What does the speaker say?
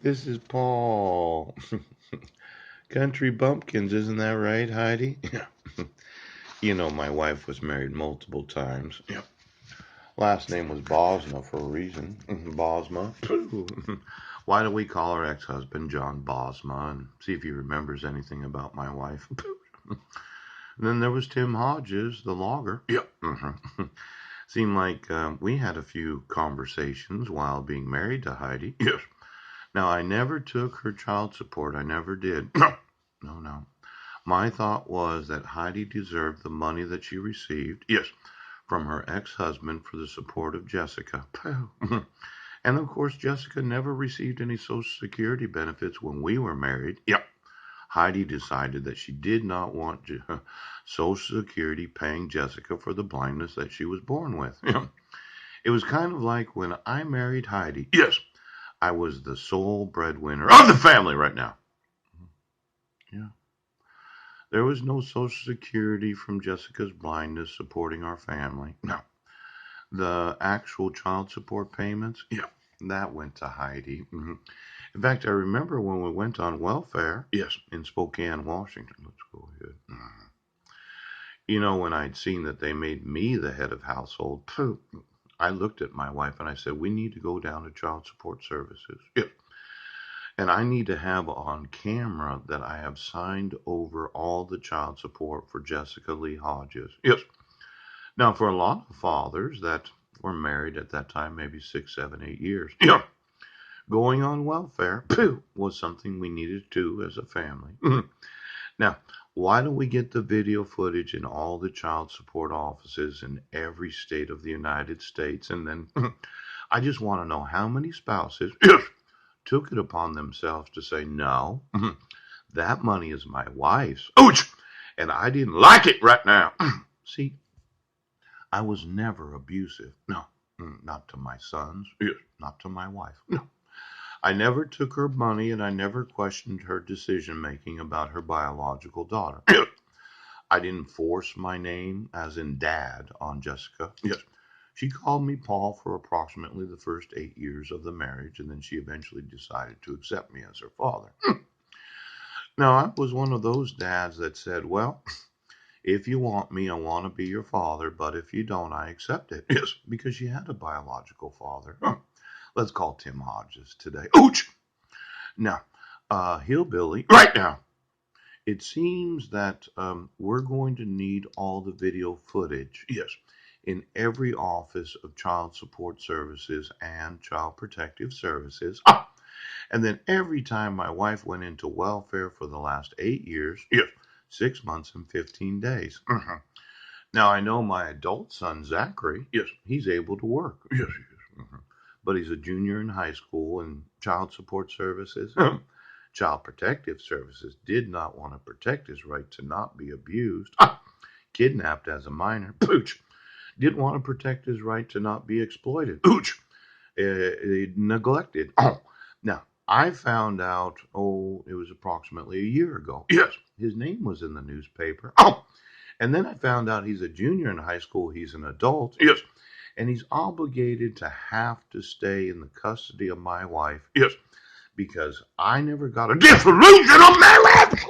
This is Paul. Country Bumpkins, isn't that right, Heidi? Yeah. You know, my wife was married multiple times. Yeah. Last name was Bosma for a reason. Bosma. Why do we call our ex-husband John Bosma? And see if he remembers anything about my wife. Then there was Tim Hodges, the logger. Yeah. Seemed like we had a few conversations while being married to Heidi. Yes. Now, I never took her child support. I never did. No. No, no. My thought was that Heidi deserved the money that she received, yes, from her ex-husband for the support of Jessica. And of course, Jessica never received any Social Security benefits when we were married. Yep. Heidi decided that she did not want Social Security paying Jessica for the blindness that she was born with. It was kind of like when I married Heidi. Yes, I was the sole breadwinner of the family right now. Yeah. There was no Social Security from Jessica's blindness supporting our family. No. The actual child support payments, yeah, that went to Heidi. In fact, I remember when we went on welfare, yes, in Spokane, Washington. Let's go ahead. You know, when I'd seen that they made me the head of household, I looked at my wife and I said, we need to go down to child support services. Yes. And I need to have on camera that I have signed over all the child support for Jessica Lee Hodges. Yes. Now, for a lot of fathers that were married at that time, maybe 6, 7, 8 years, yeah, going on welfare was something we needed to do as a family. Now, why don't we get the video footage in all the child support offices in every state of the United States? And then I just want to know how many spouses took it upon themselves to say, no, that money is my wife's. Ouch! And I didn't like it right now. See, I was never abusive. No, not to my sons. Yes, not to my wife. No. I never took her money and I never questioned her decision making about her biological daughter. Yes. I didn't force my name, as in dad, on Jessica. Yes. She called me Paul for approximately the first 8 years of the marriage, and then she eventually decided to accept me as her father. Now, I was one of those dads that said, well, if you want me, I want to be your father, but if you don't, I accept it. Yes, because she had a biological father. Let's call Tim Hodges today. Ouch! Now, Hillbilly, right now, it seems that we're going to need all the video footage, yes, in every office of child support services and child protective services. And then every time my wife went into welfare for the last 8 years, yes, 6 months and 15 days. Now I know my adult son Zachary. Yes, he's able to work. Yes, he is. But he's a junior in high school, and child support services, child protective services did not want to protect his right to not be abused, kidnapped as a minor. Pooch didn't want to protect his right to not be exploited. Pooch neglected. Now I found out. Oh, it was approximately a year ago. Yes, his name was in the newspaper. And then I found out he's a junior in high school. He's an adult. Yes. And he's obligated to have to stay in the custody of my wife. Yes. Because I never got a dissolution of marriage.